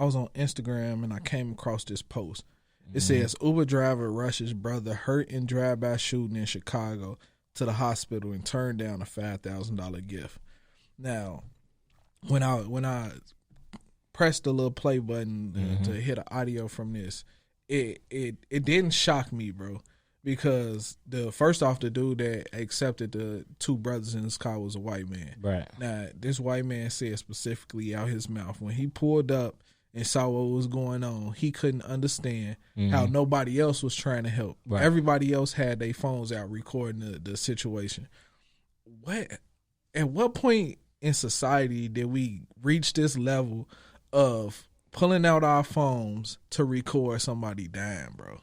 was on Instagram and I came across this post. It says Uber driver rushes brother hurt in drive-by shooting in Chicago to the hospital and turned down a $5,000 gift. Now, when I pressed the little play button to hit an audio from this, it didn't shock me, bro. Because first off, the dude that accepted the two brothers in his car was a white man. Right. Now, this white man said specifically out his mouth, when he pulled up and saw what was going on, he couldn't understand how nobody else was trying to help. Right. Everybody else had their phones out recording the situation. At what point in society did we reach this level of pulling out our phones to record somebody dying, bro?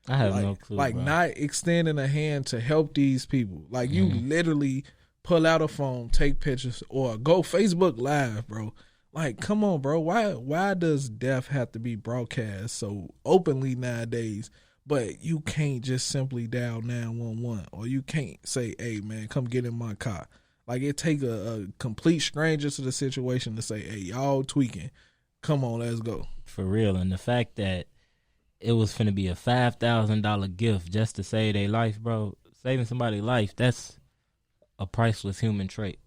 I have no clue. Like, bro. not extending a hand to help these people. Like, you literally pull out a phone, take pictures, or go Facebook Live, bro. Like, come on, bro. Why does death have to be broadcast so openly nowadays, but you can't just simply dial 911, or you can't say, hey, man, come get in my car? Like, it take a complete stranger to the situation to say, hey, y'all tweaking. Come on, let's go. For real. And the fact that it was finna be a $5,000 gift just to save their life, bro. Saving somebody's life, that's a priceless human trait.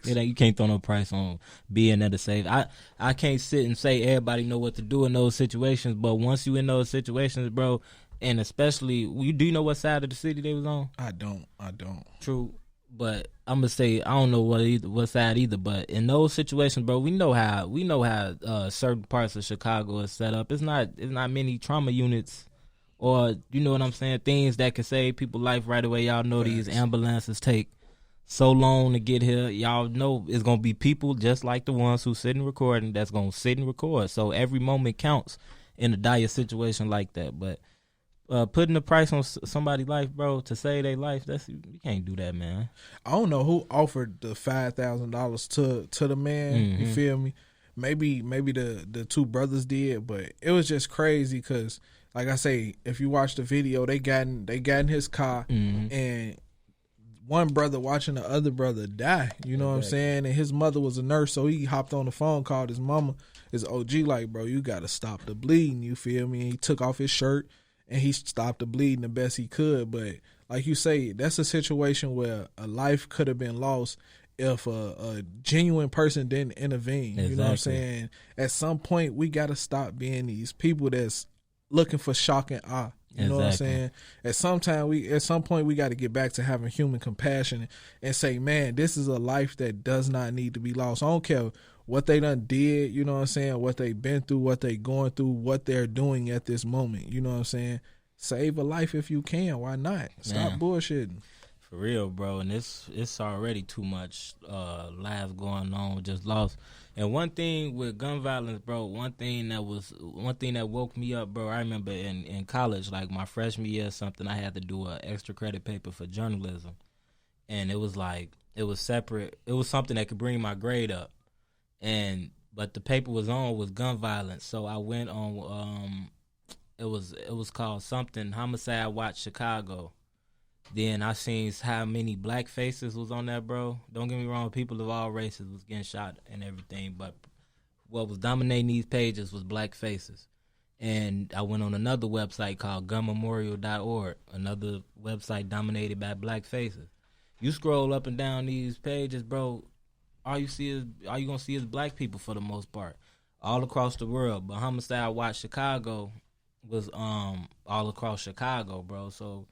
You can't throw no price on being there to save. I can't sit and say everybody know what to do in those situations, but once you in those situations, bro, and especially, do you know what side of the city they was on? I don't. True. But I'm gonna say I don't know what side either. But in those situations, bro, we know how certain parts of Chicago is set up. It's not many trauma units, or you know what I'm saying, things that can save people's life right away. Y'all know these ambulances take so long to get here. Y'all know it's gonna be people just like the ones who sit and recording that's gonna sit and record. So every moment counts in a dire situation like that. But putting the price on somebody's life, bro, to save their life, you can't do that, man. I don't know who offered the $5,000 to the man. You feel me? Maybe the two brothers did, but it was just crazy because, like I say, if you watch the video, they got in his car and one brother watching the other brother die. You know what I'm saying? And his mother was a nurse, so he hopped on the phone, called his mama, his OG, like, bro, you got to stop the bleeding. You feel me? And he took off his shirt. And he stopped the bleeding the best he could. But like you say, that's a situation where a life could have been lost if a genuine person didn't intervene. Exactly. You know what I'm saying? At some point, we got to stop being these people that's looking for shock and awe. You know what I'm saying? At some point, we got to get back to having human compassion and say, man, this is a life that does not need to be lost. I don't care what they done did, you know what I'm saying, what they been through, what they going through, what they're doing at this moment. You know what I'm saying? Save a life if you can. Why not? Stop bullshitting. For real, bro. And it's already too much lives going on, just lost. And one thing with gun violence, bro, one thing that woke me up, bro, I remember in college, like my freshman year or something, I had to do an extra credit paper for journalism. And it was separate. It was something that could bring my grade up. But the paper was gun violence. So I went on, it was called something, Homicide Watch Chicago. Then I seen how many black faces was on there, bro. Don't get me wrong, people of all races was getting shot and everything, but what was dominating these pages was black faces. And I went on another website called gunmemorial.org, another website dominated by black faces. You scroll up and down these pages, bro, all you gonna see is black people for the most part, all across the world. But Homicide Watch Chicago was all across Chicago, bro. So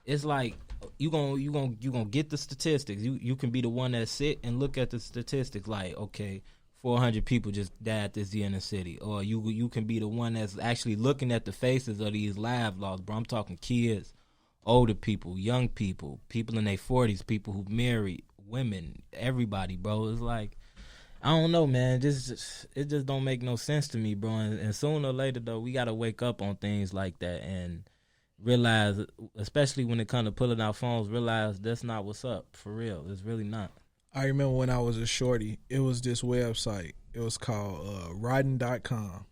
it's like you gonna get the statistics. You can be the one that sit and look at the statistics. Like, okay, 400 people just died this year in the city, or you can be the one that's actually looking at the faces of these lives lost, bro. I'm talking kids, older people, young people, people in their 40s, people who married, women, everybody, bro. It's like, I don't know, man. It just don't make no sense to me, bro. And sooner or later, though, we gotta wake up on things like that and realize, especially when it comes to pulling out phones, realize that's not what's up for real. It's really not. I remember when I was a shorty, it was this website. It was called riding.com.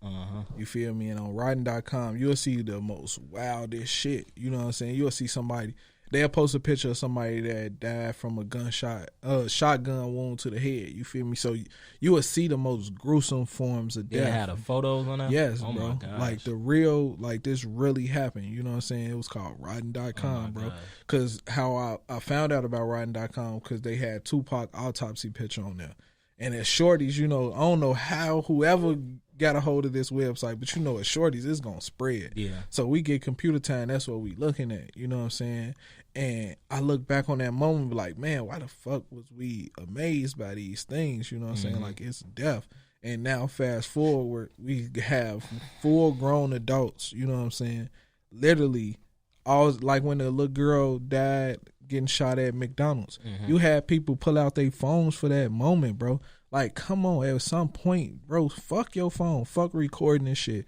You feel me? And on riding.com, you'll see the most wildest shit. You know what I'm saying? You'll see somebody, they'll post a picture of somebody that died from a shotgun wound to the head. You feel me? So you will see the most gruesome forms of death. They had the photos on that? Yes, oh bro. My gosh. Like the real, like this really happened. You know what I'm saying? It was called Rotten.com, bro. Because how I found out about Rotten.com, because they had Tupac autopsy picture on there. And as shorties, you know, I don't know how whoever got a hold of this website, but you know, as shorties, it's going to spread. Yeah. So we get computer time. That's what we looking at. You know what I'm saying? And I look back on that moment and be like, man, why the fuck was we amazed by these things? You know what I'm saying? Like, it's death. And now fast forward, we have full grown adults. You know what I'm saying? Literally, all like when the little girl died getting shot at McDonald's. You had people pull out their phones for that moment, bro. Like, come on, at some point, bro, fuck your phone. Fuck recording this shit.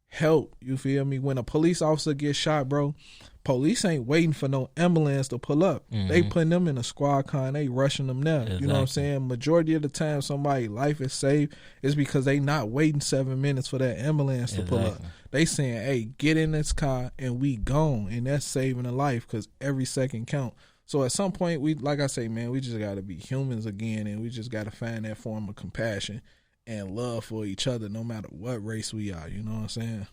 Help, you feel me? When a police officer gets shot, bro, police ain't waiting for no ambulance to pull up. They putting them in a squad car and they rushing them now. Exactly. You know what I'm saying? Majority of the time somebody's life is saved is because they not waiting 7 minutes for that ambulance to pull up. They saying, hey, get in this car and we gone. And that's saving a life because every second count. So at some point, we, like I say, man, we just got to be humans again, and we just got to find that form of compassion and love for each other no matter what race we are. You know what I'm saying?